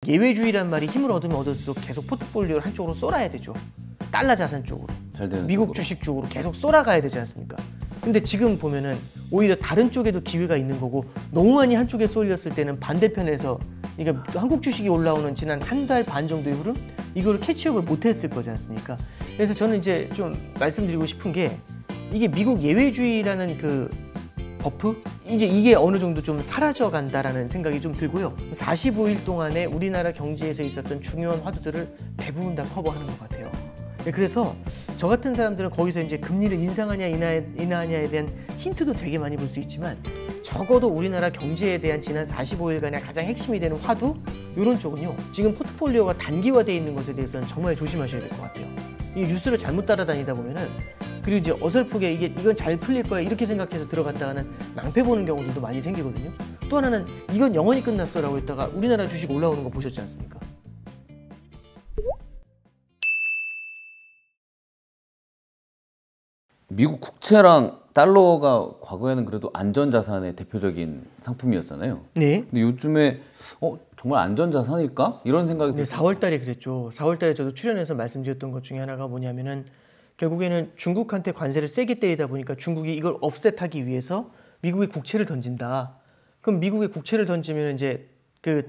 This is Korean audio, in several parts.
예외주의란 말이 힘을 얻으면 얻을수록 계속 포트폴리오를 한쪽으로 쏠아야 되죠. 달러 자산 쪽으로, 잘 되는 미국 쪽으로. 주식 쪽으로 계속 쏠아가야 되지 않습니까? 근데 지금 보면은 오히려 다른 쪽에도 기회가 있는 거고, 너무 많이 한쪽에 쏠렸을 때는 반대편에서, 그러니까 한국 주식이 올라오는 지난 한 달 반 정도의 흐름, 이거를 캐치업을 못했을 거지 않습니까? 그래서 저는 이제 좀 말씀드리고 싶은 게, 이게 미국 예외주의라는 그 버프? 이제 이게 어느 정도 좀 사라져 간다라는 생각이 좀 들고요. 45일 동안에 우리나라 경제에서 있었던 중요한 화두들을 대부분 다 커버하는 것 같아요. 그래서 저 같은 사람들은 거기서 이제 금리를 인상하냐 인하하냐에 대한 힌트도 되게 많이 볼 수 있지만, 적어도 우리나라 경제에 대한 지난 45일간의 가장 핵심이 되는 화두, 이런 쪽은요, 지금 포트폴리오가 단기화되어 있는 것에 대해서는 정말 조심하셔야 될 것 같아요. 이 뉴스를 잘못 따라다니다 보면은, 그리고 이제 어설프게 이건 잘 풀릴 거야 이렇게 생각해서 들어갔다가는 낭패 보는 경우들도 많이 생기거든요. 또 하나는 이건 영원히 끝났어라고 했다가 우리나라 주식 올라오는 거 보셨지 않습니까? 미국 국채랑 달러가 과거에는 그래도 안전자산의 대표적인 상품이었잖아요. 네. 근데 요즘에 정말 안전자산일까? 이런 생각이 네, 4월 달에 그랬죠. 4월 달에 저도 출연해서 말씀드렸던 것 중에 하나가 뭐냐면은, 결국에는 중국한테 관세를 세게 때리다 보니까 중국이 이걸 offset하기 위해서 미국의 국채를 던진다. 그럼 미국의 국채를 던지면 이제 그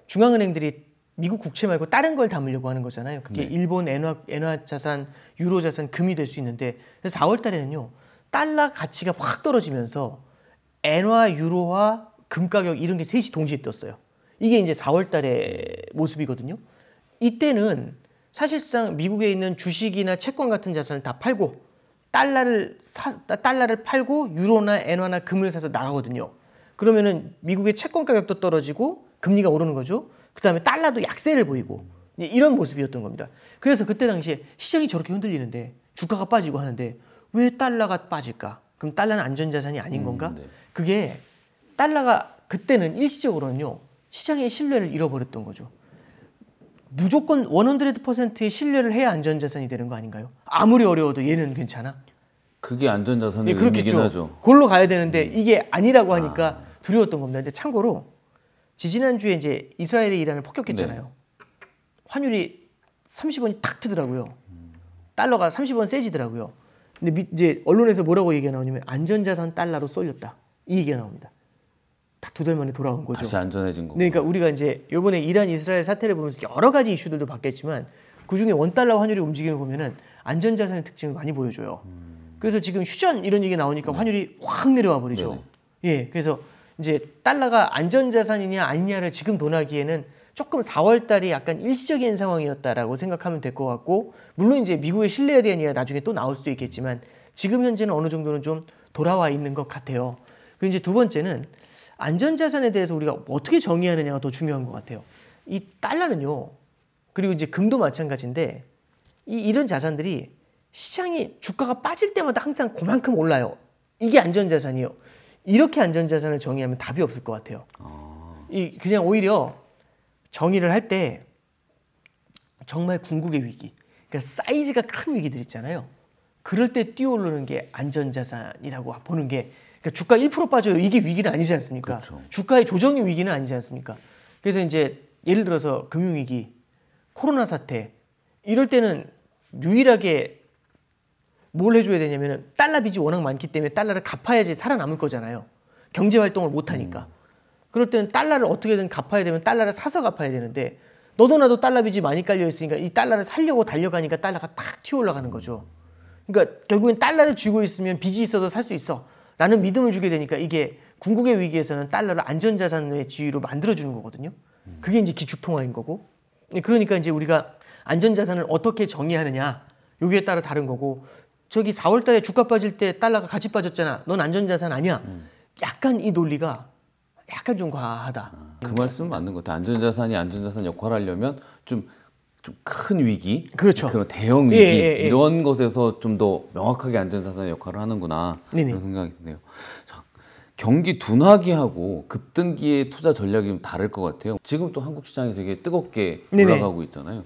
중앙은행들이 미국 국채 말고 다른 걸 담으려고 하는 거잖아요. 그게 네. 일본 엔화 자산, 유로 자산, 금이 될 수 있는데, 그래서 4월 달에는요, 달러 가치가 확 떨어지면서 엔화, 유로화, 금 가격 이런 게 셋이 동시에 떴어요. 이게 이제 4월 달의 모습이거든요. 이때는 사실상 미국에 있는 주식이나 채권 같은 자산을 다 팔고 달러를 팔고 유로나 엔화나 금을 사서 나가거든요. 그러면은 미국의 채권 가격도 떨어지고 금리가 오르는 거죠. 그 다음에 달러도 약세를 보이고, 이런 모습이었던 겁니다. 그래서 그때 당시에 시장이 저렇게 흔들리는데 주가가 빠지고 하는데 왜 달러가 빠질까? 그럼 달러는 안전자산이 아닌 건가? 네. 그게 달러가 그때는 일시적으로는요, 시장의 신뢰를 잃어버렸던 거죠. 무조건 100%의 신뢰를 해야 안전자산이 되는 거 아닌가요? 아무리 어려워도 얘는 괜찮아? 그게 안전자산의 예, 의미긴 그렇겠죠. 하죠. 그걸로 가야 되는데 이게 아니라고 하니까 두려웠던 겁니다. 근데 참고로 지지난주에 이제 이스라엘이 이란을 폭격했잖아요. 네. 환율이 30원이 탁 트더라고요. 달러가 30원 세지더라고요. 근데 이제 언론에서 뭐라고 얘기가 나오냐면 안전자산 달러로 쏠렸다. 이 얘기가 나옵니다. 딱 두 달 만에 돌아온 거죠. 다시 안전해진 거고. 그러니까 우리가 이제 이번에 이란 이스라엘 사태를 보면서 여러 가지 이슈들도 봤겠지만, 그중에 원달러 환율의 움직임을 보면은 안전자산의 특징을 많이 보여줘요. 그래서 지금 휴전 이런 얘기 나오니까 환율이 확 내려와 버리죠. 예, 그래서 이제 달러가 안전자산이냐 아니냐를 지금 논하기에는 조금 4월 달이 약간 일시적인 상황이었다라고 생각하면 될 것 같고, 물론 이제 미국의 신뢰에 대한 이야기가 나중에 또 나올 수도 있겠지만 지금 현재는 어느 정도는 좀 돌아와 있는 것 같아요. 그리고 이제 두 번째는 안전자산에 대해서 우리가 어떻게 정의하느냐가 더 중요한 것 같아요. 이 달러는요, 그리고 이제 금도 마찬가지인데, 이런 자산들이 시장이 주가가 빠질 때마다 항상 그만큼 올라요. 이게 안전자산이에요. 이렇게 안전자산을 정의하면 답이 없을 것 같아요. 그냥 오히려 정의를 할 때 정말 궁극의 위기, 그러니까 사이즈가 큰 위기들 있잖아요. 그럴 때 뛰어오르는 게 안전자산이라고 보는 게, 그러니까 주가 1% 빠져요. 이게 위기는 아니지 않습니까? 그렇죠. 주가의 조정의 위기는 아니지 않습니까? 그래서 이제 예를 들어서 금융위기, 코로나 사태, 이럴 때는 유일하게 뭘 해줘야 되냐면 달러 빚이 워낙 많기 때문에 달러를 갚아야지 살아남을 거잖아요. 경제활동을 못하니까. 그럴 때는 달러를 어떻게든 갚아야 되면 달러를 사서 갚아야 되는데, 너도 나도 달러 빚이 많이 깔려 있으니까 이 달러를 살려고 달려가니까 달러가 탁 튀어 올라가는 거죠. 그러니까 결국엔 달러를 쥐고 있으면 빚이 있어도 살 수 있어 라는 믿음을 주게 되니까, 이게 궁극의 위기에서는 달러를 안전자산의 지위로 만들어주는 거거든요. 그게 이제 기축통화인 거고. 그러니까 이제 우리가 안전자산을 어떻게 정의하느냐, 여기에 따라 다른 거고, 저기 4월 달에 주가 빠질 때 달러가 같이 빠졌잖아. 넌 안전자산 아니야. 약간 이 논리가 약간 좀 과하다. 그 말씀 맞는 것 같아요. 안전자산이 안전자산 역할을 하려면 좀 큰 위기, 그렇죠. 그런 대형 위기, 이런 것에서 좀 더 명확하게 안전자산의 역할을 하는구나, 그런 생각이 드네요. 자, 경기 둔화기하고 급등기의 투자 전략이 좀 다를 것 같아요. 지금 또 한국 시장이 되게 뜨겁게 올라가고 있잖아요.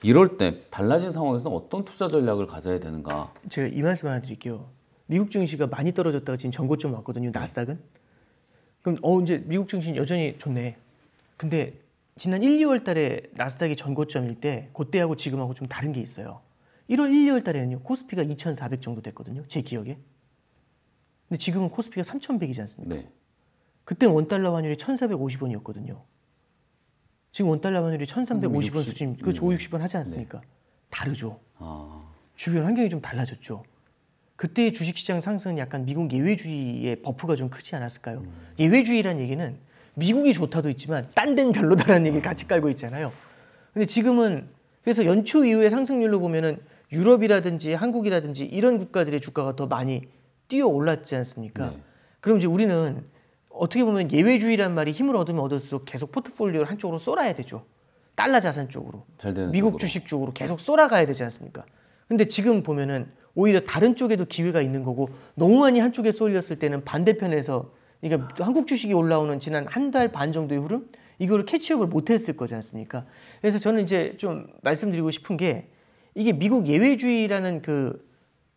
이럴 때 달라진 상황에서 어떤 투자 전략을 가져야 되는가? 제가 이 말씀 하나 드릴게요. 미국 증시가 많이 떨어졌다가 지금 전고점 왔거든요. 나스닥은. 그럼 이제 미국 증시는 여전히 좋네. 근데 지난 1, 2월 달에 나스닥이 전고점일 때 그때하고 지금하고 좀 다른 게 있어요. 1월 1, 2월 달에는요. 코스피가 2,400 정도 됐거든요. 제 기억에. 근데 지금은 코스피가 3,100이지 않습니까? 네. 그때는 원달러 환율이 1,450원이었거든요. 지금 원달러 환율이 1,350원 수준, 그 560원 하지 않습니까? 네. 다르죠. 주변 환경이 좀 달라졌죠. 그때의 주식시장 상승은 약간 미국 예외주의의 버프가 좀 크지 않았을까요? 예외주의란 얘기는 미국이 좋다도 있지만 딴 데는 별로다라는 얘기를 같이 깔고 있잖아요. 근데 지금은 그래서 연초 이후의 상승률로 보면은 유럽이라든지 한국이라든지 이런 국가들의 주가가 더 많이 뛰어 올랐지 않습니까? 네. 그럼 이제 우리는 어떻게 보면 예외주의란 말이 힘을 얻으면 얻을수록 계속 포트폴리오를 한쪽으로 쏠아야 되죠. 달러 자산 쪽으로, 잘 되는 미국 쪽으로. 주식 쪽으로 계속 쏠아가야 되지 않습니까? 근데 지금 보면은 오히려 다른 쪽에도 기회가 있는 거고 너무 많이 한쪽에 쏠렸을 때는 반대편에서 그러니까 한국 주식이 올라오는 지난 한 달 반 정도의 흐름 이거를 캐치업을 못했을 거지 않습니까? 그래서 저는 이제 좀 말씀드리고 싶은 게 이게 미국 예외주의라는 그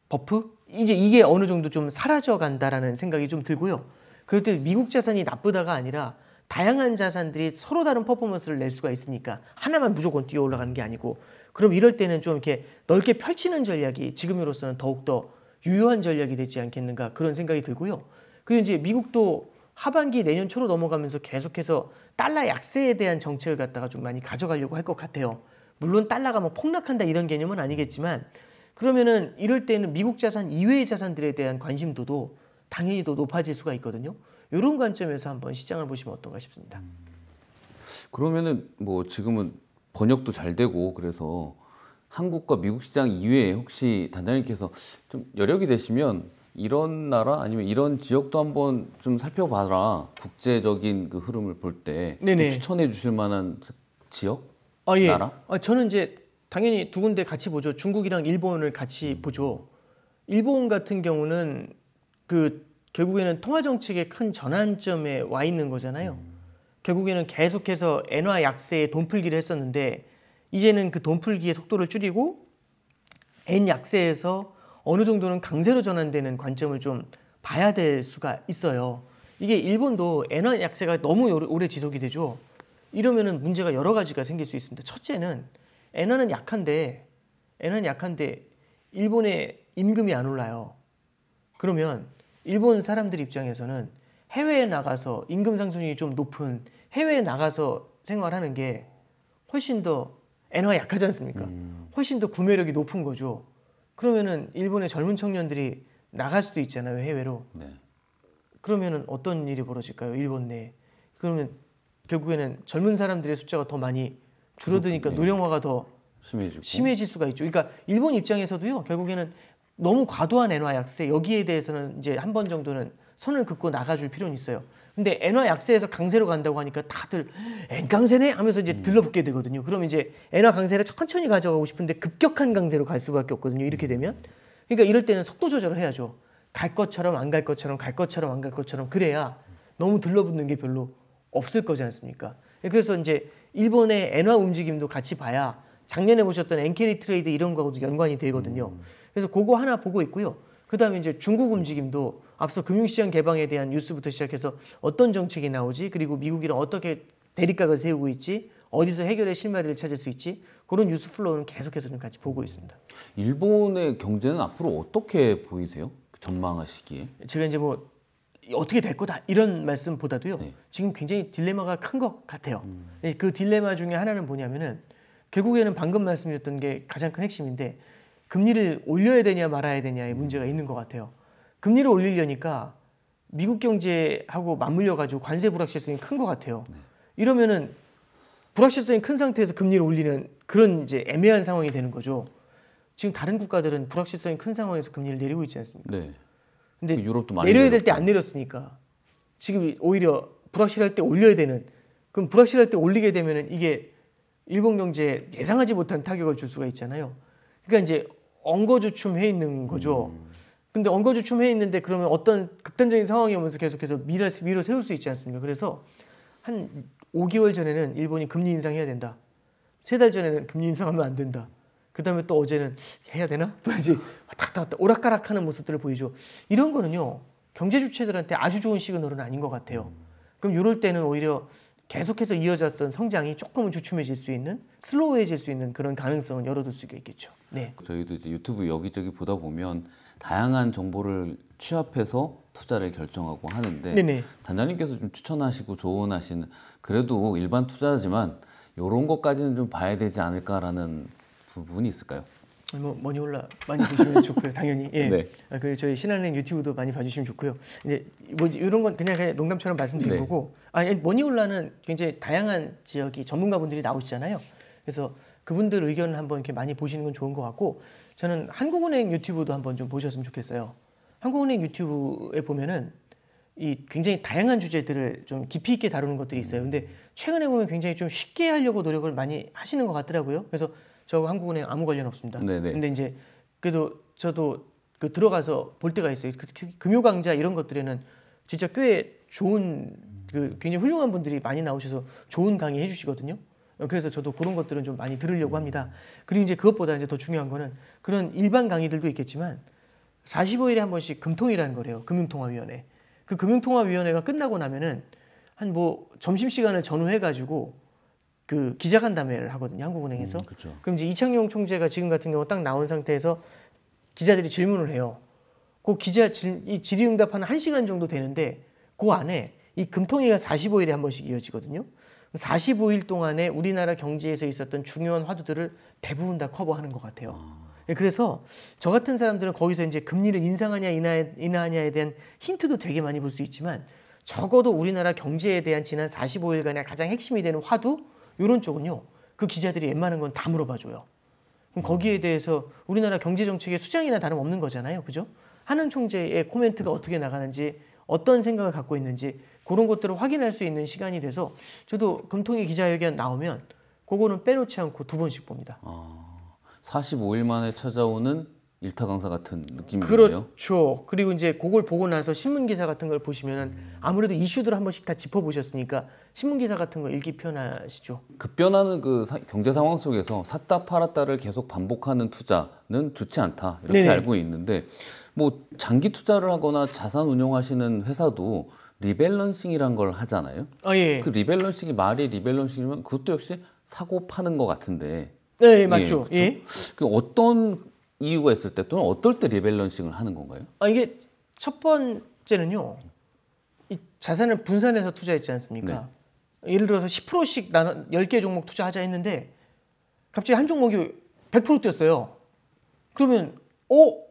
버프 이제 이게 어느 정도 좀 사라져 간다라는 생각이 좀 들고요. 그럴 때 미국 자산이 나쁘다가 아니라 다양한 자산들이 서로 다른 퍼포먼스를 낼 수가 있으니까 하나만 무조건 뛰어 올라가는 게 아니고 그럼 이럴 때는 좀 이렇게 넓게 펼치는 전략이 지금으로서는 더욱더 유효한 전략이 되지 않겠는가 그런 생각이 들고요. 그리고 이제 미국도 하반기 내년 초로 넘어가면서 계속해서 달러 약세에 대한 정책을 갖다가 좀 많이 가져가려고 할 것 같아요. 물론 달러가 뭐 폭락한다 이런 개념은 아니겠지만 그러면은 이럴 때는 미국 자산 이외의 자산들에 대한 관심도도 당연히 더 높아질 수가 있거든요. 이런 관점에서 한번 시장을 보시면 어떤가 싶습니다. 그러면은 뭐 지금은 번역도 잘 되고 그래서 한국과 미국 시장 이외에 혹시 단장님께서 좀 여력이 되시면 이런 나라 아니면 이런 지역도 한번 좀 살펴봐라. 국제적인 그 흐름을 볼 때 추천해 주실 만한 지역? 예. 나라? 저는 이제 당연히 두 군데 같이 보죠. 중국이랑 일본을 같이 보죠. 일본 같은 경우는 그 결국에는 통화 정책의 큰 전환점에 와 있는 거잖아요. 결국에는 계속해서 엔화 약세에 돈 풀기를 했었는데 이제는 그 돈 풀기의 속도를 줄이고 엔 약세에서 어느 정도는 강세로 전환되는 관점을 좀 봐야 될 수가 있어요. 이게 일본도 엔화 약세가 너무 오래 지속이 되죠. 이러면은 문제가 여러 가지가 생길 수 있습니다. 첫째는 엔화는 약한데 일본의 임금이 안 올라요. 그러면 일본 사람들 입장에서는 해외에 나가서 임금 상승률이 좀 높은 해외에 나가서 생활하는 게 훨씬 더 엔화가 약하지 않습니까? 훨씬 더 구매력이 높은 거죠. 그러면은 일본의 젊은 청년들이 나갈 수도 있잖아요, 해외로. 네. 그러면은 어떤 일이 벌어질까요, 일본 내에? 그러면 결국에는 젊은 사람들의 숫자가 더 많이 줄어드니까 노령화가 더 심해질 수가 있죠. 그러니까 일본 입장에서도요, 결국에는 너무 과도한 엔화 약세 여기에 대해서는 이제 한 번 정도는 선을 긋고 나가줄 필요는 있어요. 근데 엔화 약세에서 강세로 간다고 하니까 다들 엔 강세네 하면서 이제 들러붙게 되거든요. 그럼 이제 엔화 강세를 천천히 가져가고 싶은데 급격한 강세로 갈 수밖에 없거든요. 이렇게 되면. 그러니까 이럴 때는 속도 조절을 해야죠. 갈 것처럼 안 갈 것처럼 갈 것처럼 안 갈 것처럼 그래야 너무 들러붙는 게 별로 없을 거지 않습니까? 그래서 이제 일본의 엔화 움직임도 같이 봐야 작년에 보셨던 엔캐리 트레이드 이런 거하고도 연관이 되거든요. 그래서 그거 하나 보고 있고요. 그다음에 이제 중국 움직임도 앞서 금융시장 개방에 대한 뉴스부터 시작해서 어떤 정책이 나오지, 그리고 미국이랑 어떻게 대립각을 세우고 있지, 어디서 해결의 실마리를 찾을 수 있지, 그런 뉴스 플로우는 계속해서 좀 같이 보고 있습니다. 일본의 경제는 앞으로 어떻게 보이세요? 전망하시기에? 제가 이제 뭐 어떻게 될 거다 이런 말씀보다도요. 지금 굉장히 딜레마가 큰 것 같아요. 그 딜레마 중에 하나는 뭐냐면은 결국에는 방금 말씀드렸던 게 가장 큰 핵심인데 금리를 올려야 되냐 말아야 되냐의 문제가 있는 것 같아요. 금리를 올리려니까 미국 경제하고 맞물려 가지고 관세 불확실성이 큰 것 같아요. 이러면은 불확실성이 큰 상태에서 금리를 올리는 그런 이제 애매한 상황이 되는 거죠. 지금 다른 국가들은 불확실성이 큰 상황에서 금리를 내리고 있지 않습니까? 네. 근데 유럽도 많이 내려야 될 때 안 내렸으니까 지금 오히려 불확실할 때 올려야 되는, 그럼 불확실할 때 올리게 되면은 이게 일본 경제에 예상하지 못한 타격을 줄 수가 있잖아요. 그러니까 이제 엉거주춤해 있는 거죠. 근데 엉거주춤해 있는데 그러면 어떤 극단적인 상황이 오면서 계속해서 밀어 세울 수 있지 않습니까? 그래서 한 5개월 전에는 일본이 금리 인상해야 된다. 3달 전에는 금리 인상하면 안 된다. 그 다음에 또 어제는 해야 되나? 이제 왔다 갔다 오락가락하는 모습들을 보이죠. 이런 거는요, 경제 주체들한테 아주 좋은 시그널은 아닌 것 같아요. 그럼 이럴 때는 오히려 계속해서 이어졌던 성장이 조금은 주춤해질 수 있는, 슬로우해질 수 있는 그런 가능성은 열어둘 수가 있겠죠. 네. 저희도 이제 유튜브 여기저기 보다 보면 다양한 정보를 취합해서 투자를 결정하고 하는데 네네. 단장님께서 좀 추천하시고 조언하시는 그래도 일반 투자지만 이런 것까지는 좀 봐야 되지 않을까라는 부분이 있을까요? 뭐 머니 올라 많이 보시면 좋고요, 당연히. 예. 네. 그 저희 신한은행 유튜브도 많이 봐주시면 좋고요. 이제 뭐 이런 건 그냥 농담처럼 말씀드린 네. 거고, 머니 올라는 굉장히 다양한 지역이 전문가분들이 나오시잖아요. 그래서 그분들 의견을 한번 이렇게 많이 보시는 건 좋은 것 같고, 저는 한국은행 유튜브도 한번 좀 보셨으면 좋겠어요. 한국은행 유튜브에 보면은 이 굉장히 다양한 주제들을 좀 깊이 있게 다루는 것들이 있어요. 근데 최근에 보면 굉장히 좀 쉽게 하려고 노력을 많이 하시는 것 같더라고요. 그래서 저 한국은행 아무 관련 없습니다. 네네. 근데 이제 그래도 저도 그 들어가서 볼 때가 있어요. 금요 강좌 이런 것들에는 진짜 꽤 좋은 그 굉장히 훌륭한 분들이 많이 나오셔서 좋은 강의 해주시거든요. 그래서 저도 그런 것들은 좀 많이 들으려고 합니다. 그리고 이제 그것보다 이제 더 중요한 거는 그런 일반 강의들도 있겠지만 45일에 한 번씩 금통이라는 거래요. 금융통화위원회. 그 금융통화위원회가 끝나고 나면은 한 뭐 점심시간을 전후해가지고 그 기자간담회를 하거든요. 한국은행에서. 그렇죠. 그럼 이제 이창용 총재가 지금 같은 경우 딱 나온 상태에서 기자들이 질문을 해요. 그 기자 이 질의응답하는 1시간 정도 되는데 그 안에 이 금통위가 45일에 한 번씩 이어지거든요. 45일 동안에 우리나라 경제에서 있었던 중요한 화두들을 대부분 다 커버하는 것 같아요. 그래서 저 같은 사람들은 거기서 이제 금리를 인상하냐 인하하냐에 대한 힌트도 되게 많이 볼 수 있지만 적어도 우리나라 경제에 대한 지난 45일간의 가장 핵심이 되는 화두 이런 쪽은요. 그 기자들이 웬만한 건 다 물어봐줘요. 그럼 거기에 대해서 우리나라 경제 정책의 수장이나 다름없는 거잖아요. 그죠? 한은 총재의 코멘트가 어떻게 나가는지 어떤 생각을 갖고 있는지 그런 것들을 확인할 수 있는 시간이 돼서 저도 금통위 기자회견 나오면 그거는 빼놓지 않고 2번씩 봅니다. 45일 만에 찾아오는 일타 강사 같은 느낌이네요. 그렇죠. 그리고 이제 그걸 보고 나서 신문 기사 같은 걸 보시면은 아무래도 이슈들 한 번씩 다 짚어보셨으니까 신문 기사 같은 거 읽기 편하시죠. 급변하는 그 경제 상황 속에서 샀다 팔았다를 계속 반복하는 투자는 좋지 않다 이렇게 네네. 알고 있는데 뭐 장기 투자를 하거나 자산 운용하시는 회사도 리밸런싱이란 걸 하잖아요. 예. 그 리밸런싱이 말이 리밸런싱이면 그것도 역시 사고 파는 것 같은데. 네, 맞죠. 예. 그 어떤 이유가 있을 때 또는 어떨 때 리밸런싱을 하는 건가요? 이게 첫 번째는요. 이 자산을 분산해서 투자했지 않습니까? 예를 들어서 10%씩 나눠 10개 종목 투자하자 했는데 갑자기 한 종목이 100% 뛰었어요. 그러면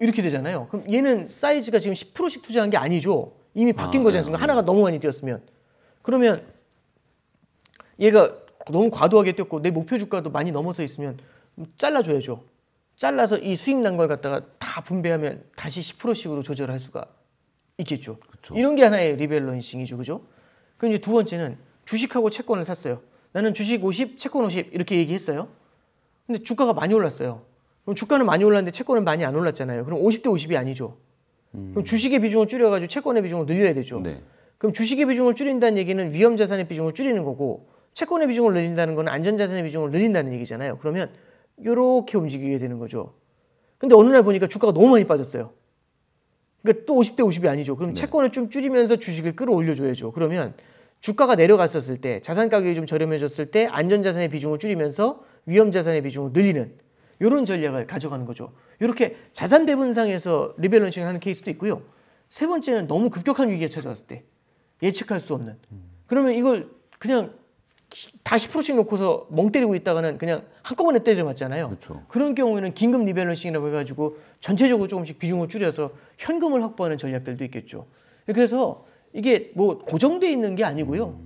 이렇게 되잖아요. 그럼 얘는 사이즈가 지금 10%씩 투자한 게 아니죠. 이미 바뀐 거지 않습니까? 하나가 너무 많이 뛰었으면. 그러면 얘가 너무 과도하게 뛰었고 내 목표 주가도 많이 넘어서 있으면 잘라줘야죠. 잘라서 이 수익 난 걸 갖다가 다 분배하면 다시 10%씩으로 조절할 수가 있겠죠. 그쵸. 이런 게 하나의 리밸런싱이죠. 그죠? 그럼 이제 2번째는 주식하고 채권을 샀어요. 나는 주식 50, 채권 50 이렇게 얘기했어요. 근데 주가가 많이 올랐어요. 그럼 주가는 많이 올랐는데 채권은 많이 안 올랐잖아요. 그럼 50대 50이 아니죠. 그럼 주식의 비중을 줄여가지고 채권의 비중을 늘려야 되죠. 네. 그럼 주식의 비중을 줄인다는 얘기는 위험 자산의 비중을 줄이는 거고 채권의 비중을 늘린다는 건 안전 자산의 비중을 늘린다는 얘기잖아요. 그러면 이렇게 움직이게 되는 거죠. 근데 어느 날 보니까 주가가 너무 많이 빠졌어요. 그러니까 또 50대 50이 아니죠. 그럼 채권을 좀 줄이면서 주식을 끌어올려줘야죠. 그러면 주가가 내려갔었을 때 자산 가격이 좀 저렴해졌을 때 안전 자산의 비중을 줄이면서 위험 자산의 비중을 늘리는 이런 전략을 가져가는 거죠. 이렇게 자산 배분상에서 리밸런싱을 하는 케이스도 있고요. 세 번째는 너무 급격한 위기가 찾아왔을 때 예측할 수 없는. 그러면 이걸 그냥 다 10%씩 놓고서 멍 때리고 있다가는 그냥 한꺼번에 때려 맞잖아요. 그렇죠. 그런 경우에는 긴급 리밸런싱이라고 해가지고 전체적으로 조금씩 비중을 줄여서 현금을 확보하는 전략들도 있겠죠. 그래서 이게 뭐 고정돼 있는 게 아니고요.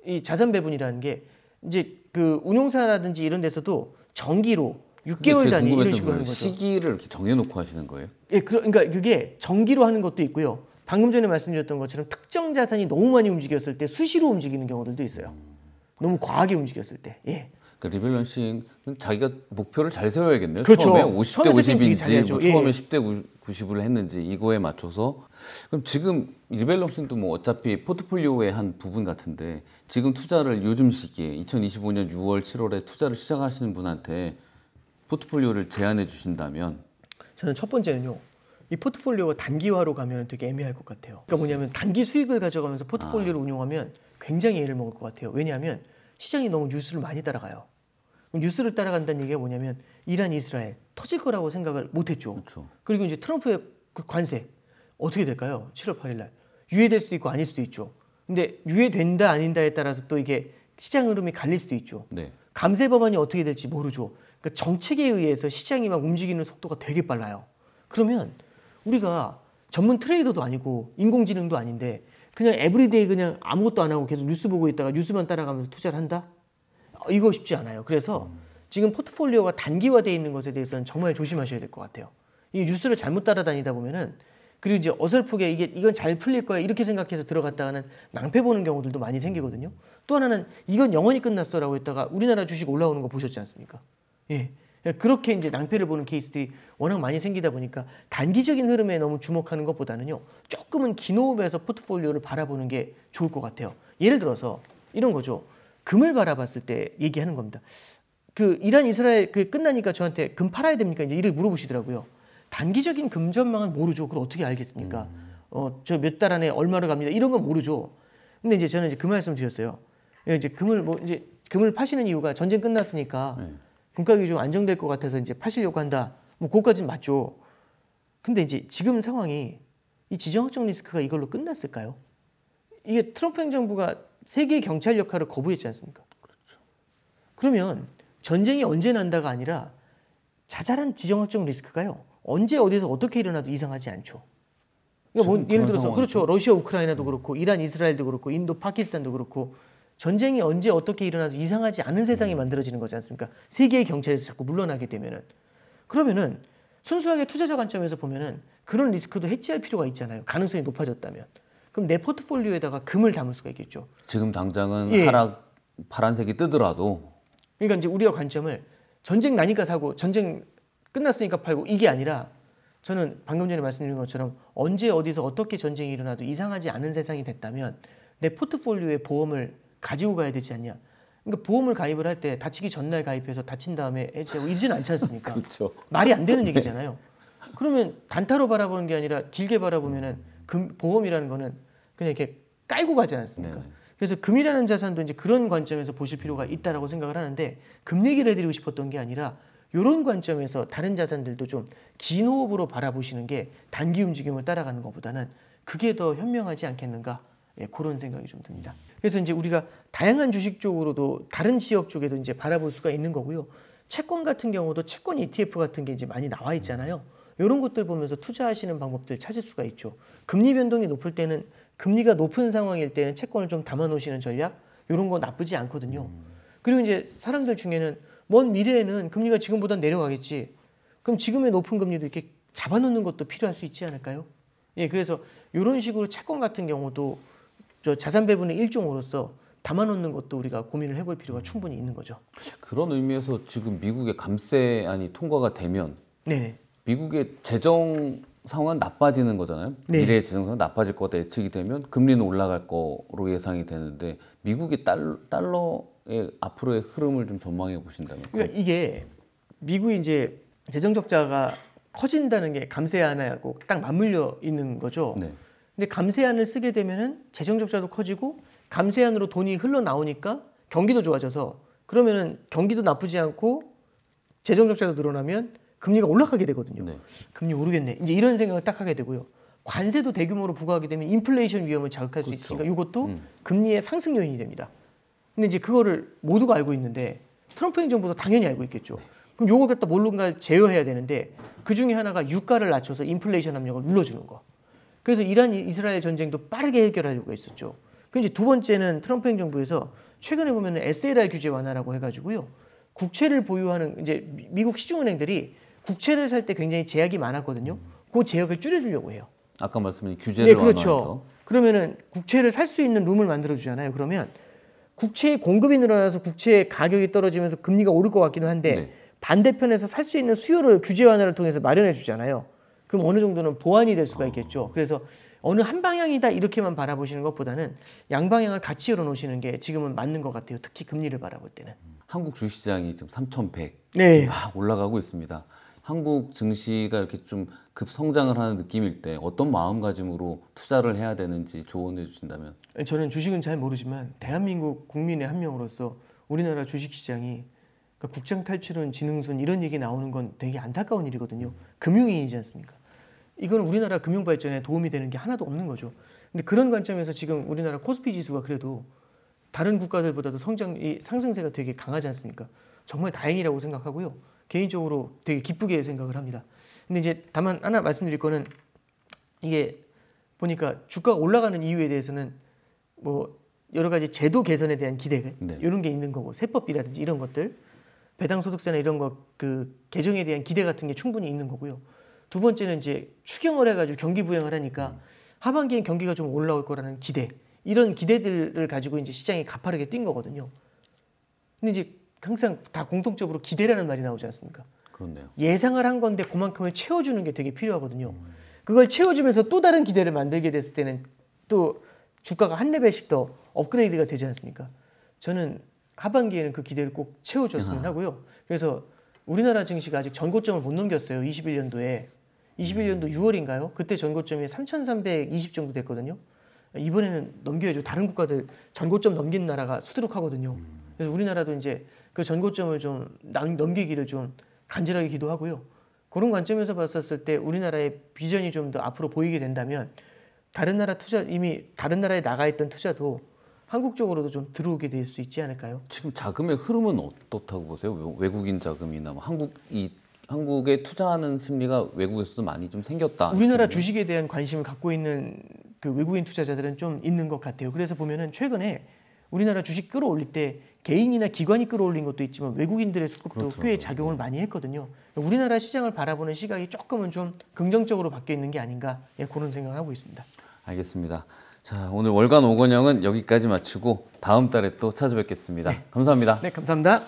이 자산 배분이라는 게 이제 그 운용사라든지 이런 데서도 정기로 6개월 단위 이런 식으로 하는 거죠. 시기를 이렇게 정해놓고 하시는 거예요? 예, 그러니까 그게 정기로 하는 것도 있고요. 방금 전에 말씀드렸던 것처럼 특정 자산이 너무 많이 움직였을 때 수시로 움직이는 경우들도 있어요. 너무 과하게 움직였을 때. 예. 그러니까 리밸런싱은 자기가 목표를 잘 세워야겠네요. 그렇죠. 처음에 50대 50인지 뭐 처음에 예. 10대 90을 했는지 이거에 맞춰서 그럼 지금 리밸런싱도 뭐 어차피 포트폴리오의 한 부분 같은데 지금 투자를 요즘 시기에 2025년 6월 7월에 투자를 시작하시는 분한테 포트폴리오를 제안해 주신다면 저는 첫 번째는요. 이 포트폴리오가 단기화로 가면 되게 애매할 것 같아요. 그러니까 뭐냐면 단기 수익을 가져가면서 포트폴리오를 운용하면 굉장히 애를 먹을 것 같아요. 왜냐하면 시장이 너무 뉴스를 많이 따라가요. 뉴스를 따라간다는 얘기가 뭐냐면 이란, 이스라엘 터질 거라고 생각을 못했죠. 그렇죠. 그리고 이제 트럼프의 그 관세 어떻게 될까요? 7월 8일 날 유예될 수도 있고 아닐 수도 있죠. 근데 유예된다 아닌다에 따라서 또 이게 시장 흐름이 갈릴 수도 있죠. 네. 감세 법안이 어떻게 될지 모르죠. 그러니까 정책에 의해서 시장이 막 움직이는 속도가 되게 빨라요. 그러면 우리가 전문 트레이더도 아니고 인공지능도 아닌데 그냥 에브리데이 그냥 아무것도 안 하고 계속 뉴스 보고 있다가 뉴스만 따라가면서 투자를 한다? 이거 쉽지 않아요. 그래서 지금 포트폴리오가 단기화되어 있는 것에 대해서는 정말 조심하셔야 될 것 같아요. 이 뉴스를 잘못 따라다니다 보면은 그리고 이제 어설프게 이건 잘 풀릴 거야 이렇게 생각해서 들어갔다가는 낭패 보는 경우들도 많이 생기거든요. 또 하나는 이건 영원히 끝났어라고 했다가 우리나라 주식 올라오는 거 보셨지 않습니까? 예. 그렇게 이제 낭패를 보는 케이스들이 워낙 많이 생기다 보니까 단기적인 흐름에 너무 주목하는 것보다는요. 조금은 긴 호흡에서 포트폴리오를 바라보는 게 좋을 것 같아요. 예를 들어서 이런 거죠. 금을 바라봤을 때 얘기하는 겁니다. 그 이란 이스라엘 그 끝나니까 저한테 금 팔아야 됩니까? 이제 이를 물어보시더라고요. 단기적인 금 전망은 모르죠. 그걸 어떻게 알겠습니까? 저 몇 달 안에 얼마로 갑니다. 이런 건 모르죠. 근데 이제 저는 이제 그 말씀 드렸어요. 이제 금을 파시는 이유가 전쟁 끝났으니까 금 가격이 좀 안정될 것 같아서 이제 파시려고 한다. 뭐 그것까지는 맞죠. 근데 이제 지금 상황이 이 지정학적 리스크가 이걸로 끝났을까요? 이게 트럼프 행정부가 세계의 경찰 역할을 거부했지 않습니까? 그렇죠. 그러면 전쟁이 언제 난다가 아니라 자잘한 지정학적 리스크가요. 언제 어디서 어떻게 일어나도 이상하지 않죠. 그러니까 뭐 예를 들어서 그렇죠. 러시아 우크라이나도 그렇고 이란 이스라엘도 그렇고 인도 파키스탄도 그렇고 전쟁이 언제 어떻게 일어나도 이상하지 않은 세상이 만들어지는 거지 않습니까? 세계의 경찰에서 자꾸 물러나게 되면은 그러면은 순수하게 투자자 관점에서 보면은 그런 리스크도 해지할 필요가 있잖아요. 가능성이 높아졌다면. 그럼 내 포트폴리오에다가 금을 담을 수가 있겠죠. 지금 당장은 하락 파란색이 뜨더라도 그러니까 이제 우리가 관점을 전쟁 나니까 사고 전쟁 끝났으니까 팔고 이게 아니라 저는 방금 전에 말씀드린 것처럼 언제 어디서 어떻게 전쟁이 일어나도 이상하지 않은 세상이 됐다면 내 포트폴리오에 보험을 가지고 가야 되지 않냐. 그러니까 보험을 가입을 할 때 다치기 전날 가입해서 다친 다음에 해지하고 이러지는 않지 않습니까? 그렇죠. 말이 안 되는 얘기잖아요. 그러면 단타로 바라보는 게 아니라 길게 바라보면은 보험이라는 거는 그냥 이렇게 깔고 가지 않습니까? 네네. 그래서 금이라는 자산도 이제 그런 관점에서 보실 필요가 있다라고 생각을 하는데 금 얘기를 해드리고 싶었던 게 아니라 이런 관점에서 다른 자산들도 좀 긴 호흡으로 바라보시는 게 단기 움직임을 따라가는 것보다는 그게 더 현명하지 않겠는가? 예, 그런 생각이 좀 듭니다. 그래서 이제 우리가 다양한 주식 쪽으로도 다른 지역 쪽에도 이제 바라볼 수가 있는 거고요. 채권 같은 경우도 채권 ETF 같은 게 이제 많이 나와 있잖아요. 이런 것들 보면서 투자하시는 방법들 찾을 수가 있죠. 금리 변동이 높을 때는 금리가 높은 상황일 때는 채권을 좀 담아 놓으시는 전략 이런 거 나쁘지 않거든요. 그리고 이제 사람들 중에는 먼 미래에는 금리가 지금보다 내려가겠지. 그럼 지금의 높은 금리도 이렇게 잡아놓는 것도 필요할 수 있지 않을까요? 예, 그래서 이런 식으로 채권 같은 경우도 저 자산 배분의 일종으로서 담아놓는 것도 우리가 고민을 해볼 필요가 충분히 있는 거죠. 그런 의미에서 지금 미국의 감세안이 통과가 되면 네. 미국의 재정 상황은 나빠지는 거잖아요. 네. 미래의 재정 상황 나빠질 것 같다 예측이 되면 금리는 올라갈 거로 예상이 되는데 미국의 달러의 앞으로의 흐름을 좀 전망해 보신다면. 그러니까 이게 미국이 이제 재정 적자가 커진다는 게 감세안하고 딱 맞물려 있는 거죠. 네. 근데 감세안을 쓰게 되면은 재정 적자도 커지고 감세안으로 돈이 흘러나오니까 경기도 좋아져서 그러면은 경기도 나쁘지 않고 재정 적자도 늘어나면 금리가 올라가게 되거든요. 네. 금리 오르겠네. 이제 이런 생각을 딱 하게 되고요. 관세도 대규모로 부과하게 되면 인플레이션 위험을 자극할 수 있으니까 이것도 금리의 상승 요인이 됩니다. 근데 이제 그거를 모두가 알고 있는데 트럼프 행정부도 당연히 알고 있겠죠. 그럼 요걸 갖다 뭔가를 제어해야 되는데 그 중에 하나가 유가를 낮춰서 인플레이션 압력을 눌러주는 거. 그래서 이란 이스라엘 전쟁도 빠르게 해결하려고 했었죠. 그 이제 두 번째는 트럼프 행정부에서 최근에 보면은 SLR 규제 완화라고 해가지고요. 국채를 보유하는 이제 미국 시중은행들이 국채를 살 때 굉장히 제약이 많았거든요. 그 제약을 줄여주려고 해요. 아까 말씀드린 규제를 네, 그렇죠. 완화해서. 그러면은 국채를 살 수 있는 룸을 만들어 주잖아요. 그러면 국채의 공급이 늘어나서 국채의 가격이 떨어지면서 금리가 오를 것 같기는 한데 네. 반대편에서 살 수 있는 수요를 규제 완화를 통해서 마련해 주잖아요. 그럼 어느 정도는 보완이 될 수가 있겠죠. 그래서 어느 한 방향이다 이렇게만 바라보시는 것보다는 양방향을 같이 열어놓으시는 게 지금은 맞는 것 같아요. 특히 금리를 바라볼 때는. 한국 주식시장이 지금 3,100 네. 막 올라가고 있습니다. 한국 증시가 이렇게 좀 급성장을 하는 느낌일 때 어떤 마음가짐으로 투자를 해야 되는지 조언해 주신다면. 저는 주식은 잘 모르지만 대한민국 국민의 한 명으로서 우리나라 주식시장이 그러니까 국장 탈출은 지능순 이런 얘기 나오는 건 되게 안타까운 일이거든요. 금융위기이지 않습니까? 이건 우리나라 금융 발전에 도움이 되는 게 하나도 없는 거죠. 근데 그런 관점에서 지금 우리나라 코스피 지수가 그래도 다른 국가들보다도 이 상승세가 되게 강하지 않습니까? 정말 다행이라고 생각하고요. 개인적으로 되게 기쁘게 생각을 합니다. 근데 이제 다만 하나 말씀드릴 거는 이게 보니까 주가가 올라가는 이유에 대해서는 뭐 여러 가지 제도 개선에 대한 기대 이런 게 있는 거고 세법이라든지 이런 것들 배당 소득세나 이런 거 그 개정에 대한 기대 같은 게 충분히 있는 거고요. 두 번째는 이제 추경을 해가지고 경기 부양을 하니까 하반기엔 경기가 좀 올라올 거라는 기대 이런 기대들을 가지고 이제 시장이 가파르게 뛴 거거든요. 근데 이제 항상 다 공통적으로 기대라는 말이 나오지 않습니까? 그렇네요. 예상을 한 건데 그만큼을 채워주는 게 되게 필요하거든요. 그걸 채워주면서 또 다른 기대를 만들게 됐을 때는 또 주가가 한 레벨씩 더 업그레이드가 되지 않습니까? 저는 하반기에는 그 기대를 꼭 채워줬으면 하고요. 그래서 우리나라 증시가 아직 전고점을 못 넘겼어요. 21년도에. 21년도 6월인가요? 그때 전고점이 3,320 정도 됐거든요. 이번에는 넘겨야죠. 다른 국가들 전고점 넘긴 나라가 수두룩하거든요. 그래서 우리나라도 이제 그 전고점을 좀 넘기기를 좀 간절하게 기도하고요. 그런 관점에서 봤었을 때 우리나라의 비전이 좀 더 앞으로 보이게 된다면 다른 나라 투자 이미 다른 나라에 나가 있던 투자도 한국 쪽으로도 좀 들어오게 될 수 있지 않을까요? 지금 자금의 흐름은 어떻다고 보세요? 외국인 자금이나 뭐 한국에 투자하는 심리가 외국에서도 많이 좀 생겼다. 우리나라 주식에 대한 관심을 갖고 있는 그 외국인 투자자들은 좀 있는 것 같아요. 그래서 보면은 최근에 우리나라 주식 끌어올릴 때 개인이나 기관이 끌어올린 것도 있지만 외국인들의 수급도 꽤 작용을 많이 했거든요. 우리나라 시장을 바라보는 시각이 조금은 좀 긍정적으로 바뀌어 있는 게 아닌가 그런 생각을 하고 있습니다. 알겠습니다. 자, 오늘 월간 오건영은 여기까지 마치고 다음 달에 또 찾아뵙겠습니다. 감사합니다. 네, 감사합니다.